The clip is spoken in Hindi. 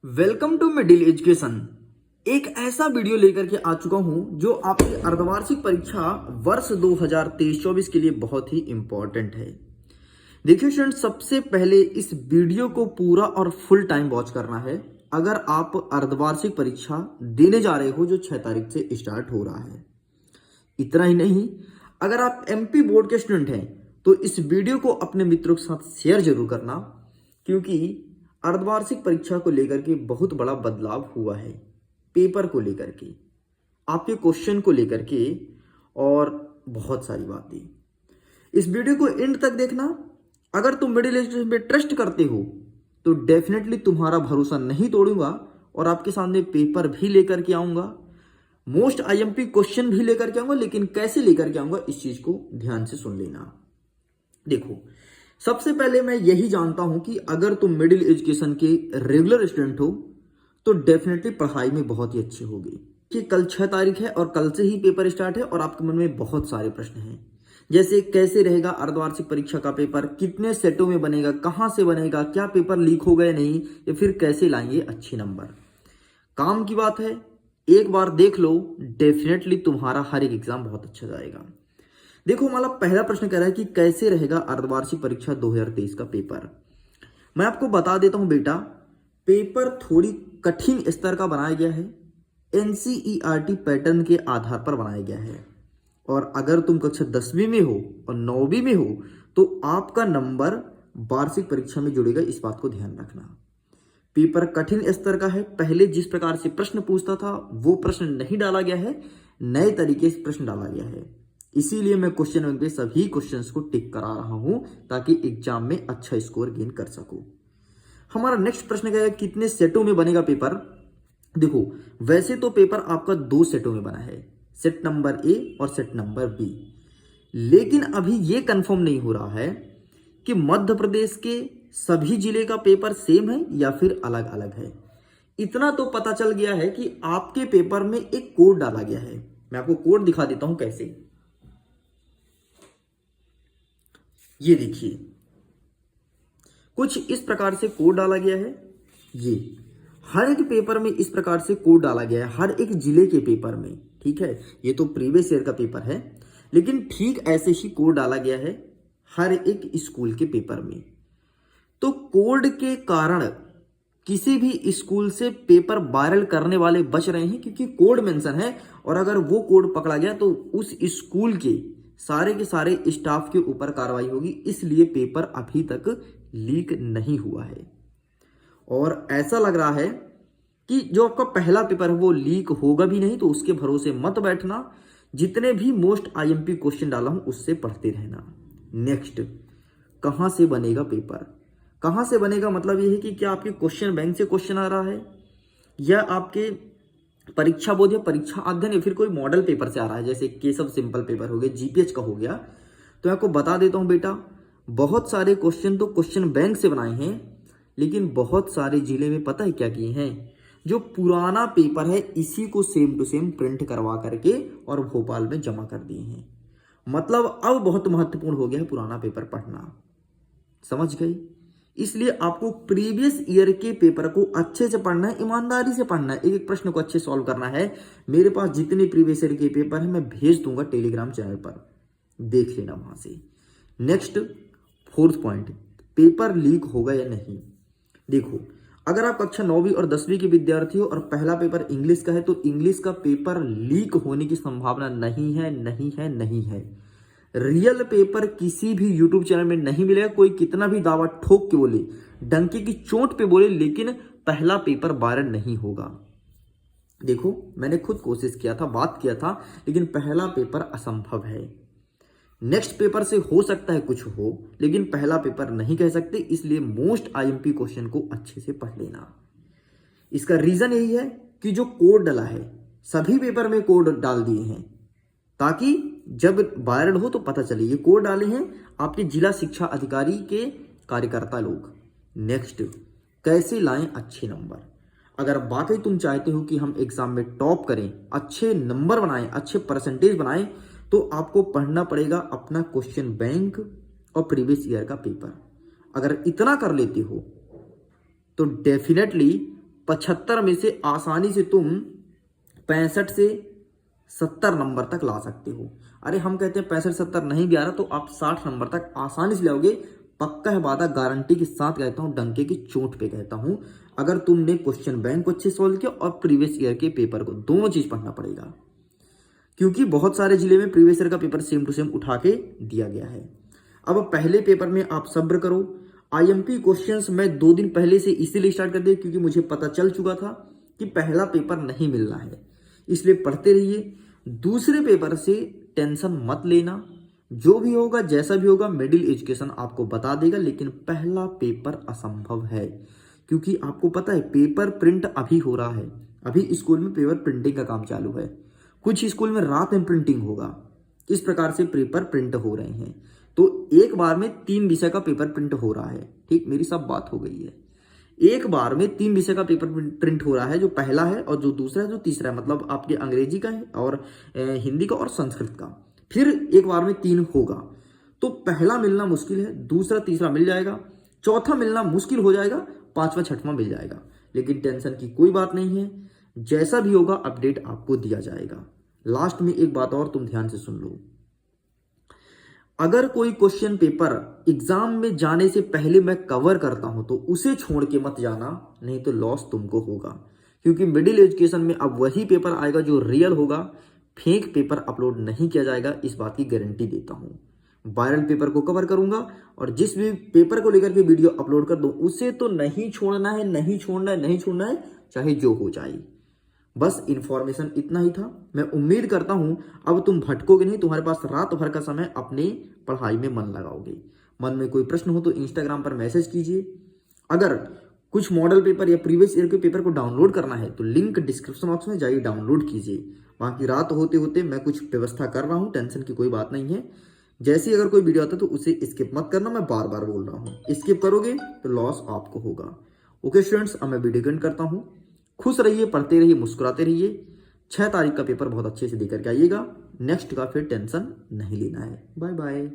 Welcome to middle education. एक ऐसा वीडियो लेकर के आ चुका हूं जो आपकी अर्धवार्षिक परीक्षा वर्ष 2023-24 के लिए बहुत ही इंपॉर्टेंट है। देखिए स्टूडेंट, सबसे पहले इस वीडियो को पूरा और फुल टाइम वॉच करना है अगर आप अर्धवार्षिक परीक्षा देने जा रहे हो जो 6 तारीख से स्टार्ट हो रहा है। इतना ही नहीं, अगर आप एमपी बोर्ड के स्टूडेंट हैं तो इस वीडियो को अपने मित्रों के साथ शेयर जरूर करना, क्योंकि अर्धवार्षिक परीक्षा को लेकर के बहुत बड़ा बदलाव हुआ है। पेपर को लेकर के, आपके क्वेश्चन को लेकर के और बहुत सारी बातें। इस वीडियो को एंड तक देखना। अगर तुम मिडिल एजुकेशन पे ट्रस्ट करते हो तो डेफिनेटली तुम्हारा भरोसा नहीं तोड़ूंगा और आपके सामने पेपर भी लेकर के आऊंगा, मोस्ट आईएमपी क्वेश्चन भी लेकर के आऊंगा। लेकिन कैसे लेकर के आऊंगा इस चीज को ध्यान से सुन लेना। देखो, सबसे पहले मैं यही जानता हूं कि अगर तुम मिडिल एजुकेशन के रेगुलर स्टूडेंट हो तो डेफिनेटली पढ़ाई में बहुत ही अच्छे होगे कि कल 6 तारीख है और कल से ही पेपर स्टार्ट है और आपके मन में बहुत सारे प्रश्न हैं, जैसे कैसे रहेगा अर्धवार्षिक परीक्षा का पेपर, कितने सेटों में बनेगा, कहां से बनेगा, क्या पेपर लीक हो गया नहीं, या फिर कैसे लाएंगे अच्छे नंबर। काम की बात है, एक बार देख लो, डेफिनेटली तुम्हारा हर एक एग्जाम बहुत अच्छा जाएगा। देखो, हमारा पहला प्रश्न कह रहा है कि कैसे रहेगा अर्धवार्षिक परीक्षा 2023 का पेपर। मैं आपको बता देता हूं बेटा, पेपर थोड़ी कठिन स्तर का बनाया गया है, एनसीईआरटी पैटर्न के आधार पर बनाया गया है। और अगर तुम कक्षा 10वीं में हो और 9वीं में हो तो आपका नंबर वार्षिक परीक्षा में जुड़ेगा, इस बात को ध्यान रखना। पेपर कठिन स्तर का है, पहले जिस प्रकार से प्रश्न पूछता था वो प्रश्न नहीं डाला गया है, नए तरीके से प्रश्न डाला गया है। इसीलिए मैं क्वेश्चन बैंक पे सभी क्वेश्चंस को टिक करा रहा हूं ताकि एग्जाम में अच्छा स्कोर गेन कर सकूं। हमारा नेक्स्ट प्रश्न क्या है, कितने सेटों में बनेगा पेपर। देखो, वैसे तो पेपर आपका 2 सेटों में बना है, सेट नंबर ए और सेट नंबर बी। लेकिन अभी यह कंफर्म नहीं हो रहा है कि मध्य प्रदेश के सभी जिले का पेपर सेम है या फिर अलग अलग है। इतना तो पता चल गया है कि आपके पेपर में एक कोड डाला गया है। मैं आपको कोड दिखा देता हूं कैसे। ये देखिए, कुछ इस प्रकार से कोड डाला गया है। ये हर एक पेपर में इस प्रकार से कोड डाला गया है, हर एक जिले के पेपर में। ठीक है, ये तो प्रीवियस ईयर का पेपर है, लेकिन ठीक ऐसे ही कोड डाला गया है हर एक स्कूल के पेपर में। तो कोड के कारण किसी भी स्कूल से पेपर वायरल करने वाले बच रहे हैं, क्योंकि कोड मेंशन है। और अगर वो कोड पकड़ा गया तो उस स्कूल के सारे स्टाफ के ऊपर कार्रवाई होगी। इसलिए पेपर अभी तक लीक नहीं हुआ है और ऐसा लग रहा है कि जो आपका पहला पेपर है वो लीक होगा भी नहीं। तो उसके भरोसे मत बैठना, जितने भी मोस्ट आईएमपी क्वेश्चन डाला हूं उससे पढ़ते रहना। नेक्स्ट, कहां से बनेगा पेपर। कहां से बनेगा मतलब यह है कि क्या आपके क्वेश्चन बैंक से क्वेश्चन आ रहा है, या आपके परीक्षा बोध या परीक्षा अध्ययन या फिर कोई मॉडल पेपर से आ रहा है, जैसे केशव सिंपल पेपर हो गया, जीपीएच का हो गया। तो मैं आपको बता देता हूं बेटा, बहुत सारे क्वेश्चन तो क्वेश्चन बैंक से बनाए हैं, लेकिन बहुत सारे जिले में पता है क्या किए हैं, जो पुराना पेपर है इसी को सेम टू सेम प्रिंट करवा करके और भोपाल में जमा कर दिए हैं। मतलब अब बहुत महत्वपूर्ण हो गया है पुराना पेपर पढ़ना। समझ गई? इसलिए आपको प्रीवियस ईयर के पेपर को अच्छे से पढ़ना है, ईमानदारी से पढ़ना है, एक एक प्रश्न को अच्छे सॉल्व करना है। मेरे पास जितने प्रीवियस ईयर के पेपर हैं मैं भेज दूंगा टेलीग्राम चैनल पर, देख लेना वहां से। Next, fourth point, paper leak होगा या नहीं। देखो, अगर आप कक्षा 9वीं और 10वीं के विद्यार्थी हो और पहला पेपर इंग्लिश का है तो इंग्लिश का पेपर लीक होने की संभावना नहीं है, नहीं है, नहीं है। रियल पेपर किसी भी यूट्यूब चैनल में नहीं मिलेगा। कोई कितना भी दावा ठोक के बोले, डंके की चोट पे बोले, लेकिन पहला पेपर वायरल नहीं होगा। देखो, मैंने खुद कोशिश किया था, बात किया था, लेकिन पहला पेपर असंभव है। नेक्स्ट पेपर से हो सकता है कुछ हो, लेकिन पहला पेपर नहीं कह सकते। इसलिए मोस्ट आईएमपी क्वेश्चन को अच्छे से पढ़ लेना। इसका रीजन यही है कि जो कोड डाला है, सभी पेपर में कोड डाल दिए हैं ताकि जब वायरल हो तो पता चले। ये कोड डाले हैं आपके जिला शिक्षा अधिकारी के कार्यकर्ता लोग। नेक्स्ट, कैसे लाएं अच्छे नंबर। अगर वाकई तुम चाहते हो कि हम एग्जाम में टॉप करें, अच्छे नंबर बनाएं, अच्छे परसेंटेज बनाएं, तो आपको पढ़ना पड़ेगा अपना क्वेश्चन बैंक और प्रीवियस ईयर का पेपर। अगर इतना कर लेते हो तो डेफिनेटली 75 में से आसानी से तुम 65 से 70 नंबर तक ला सकते हो। अरे हम कहते हैं 65-70 नहीं भी आ रहा तो आप 60 नंबर तक आसानी से लाओगे। पक्का है वादा, गारंटी के साथ कहता हूं, डंके की चोट पे कहता हूं। अगर तुमने क्वेश्चन बैंक को अच्छे सॉल्व किया और प्रीवियस ईयर के पेपर को, दोनों चीज पढ़ना पड़ेगा, क्योंकि बहुत सारे जिले में प्रीवियस ईयर का पेपर सेम टू सेम उठा के दिया गया है। अब पहले पेपर में आप सब्र करो। आईएमपी क्वेश्चंस मैं 2 दिन पहले से इसीलिए स्टार्ट कर दिया क्योंकि मुझे पता चल चुका था कि पहला पेपर नहीं मिलना है, इसलिए पढ़ते रहिए। दूसरे पेपर से टेंशन मत लेना, जो भी होगा जैसा भी होगा मिडिल एजुकेशन आपको बता देगा, लेकिन पहला पेपर असंभव है क्योंकि आपको पता है पेपर प्रिंट अभी हो रहा है। अभी स्कूल में पेपर प्रिंटिंग का काम चालू है, कुछ स्कूल में रात में प्रिंटिंग होगा। इस प्रकार से पेपर प्रिंट हो रहे हैं, तो एक बार में 3 विषय का पेपर प्रिंट हो रहा है। ठीक, मेरी सब बात हो गई है। एक बार में 3 विषय का पेपर प्रिंट हो रहा है, जो पहला है और जो दूसरा है, जो तीसरा है, मतलब आपके अंग्रेजी का है और हिंदी का और संस्कृत का। फिर एक बार में 3 होगा, तो पहला मिलना मुश्किल है, दूसरा तीसरा मिल जाएगा, चौथा मिलना मुश्किल हो जाएगा, 5वां 6वां मिल जाएगा। लेकिन टेंशन की कोई बात नहीं है, जैसा भी होगा अपडेट आपको दिया जाएगा। लास्ट में एक बात और तुम ध्यान से सुन लो, अगर कोई क्वेश्चन पेपर एग्जाम में जाने से पहले मैं कवर करता हूं तो उसे छोड़ के मत जाना, नहीं तो लॉस तुमको होगा। क्योंकि मिडिल एजुकेशन में अब वही पेपर आएगा जो रियल होगा, फेक पेपर अपलोड नहीं किया जाएगा, इस बात की गारंटी देता हूं। वायरल पेपर को कवर करूंगा और जिस भी पेपर को लेकर के वीडियो अपलोड कर दूं उसे तो नहीं छोड़ना है, नहीं छोड़ना है, नहीं छोड़ना है, चाहे जो हो जाए। बस इंफॉर्मेशन इतना ही था। मैं उम्मीद करता हूं अब तुम भटकोगे नहीं, तुम्हारे पास रात भर का समय अपने पढ़ाई में मन लगाओगे। मन में कोई प्रश्न हो तो इंस्टाग्राम पर मैसेज कीजिए। अगर कुछ मॉडल पेपर या प्रीवियस ईयर के पेपर को डाउनलोड करना है तो लिंक डिस्क्रिप्शन बॉक्स में जाइए, डाउनलोड कीजिए। बाकी रात होते होते मैं कुछ व्यवस्था कर रहा हूं, टेंशन की कोई बात नहीं है। जैसे ही अगर कोई वीडियो आता है तो उसे स्किप मत करना, मैं बार बार बोल रहा हूं। स्किप करोगे तो लॉस आपको होगा। ओके स्टूडेंट्स, अब मैं वीडियो एंड करता हूं। खुश रहिए, पढ़ते रहिए, मुस्कुराते रहिए। 6 तारीख का पेपर बहुत अच्छे से देकर के आइएगा। नेक्स्ट का फिर टेंशन नहीं लेना है। Bye bye.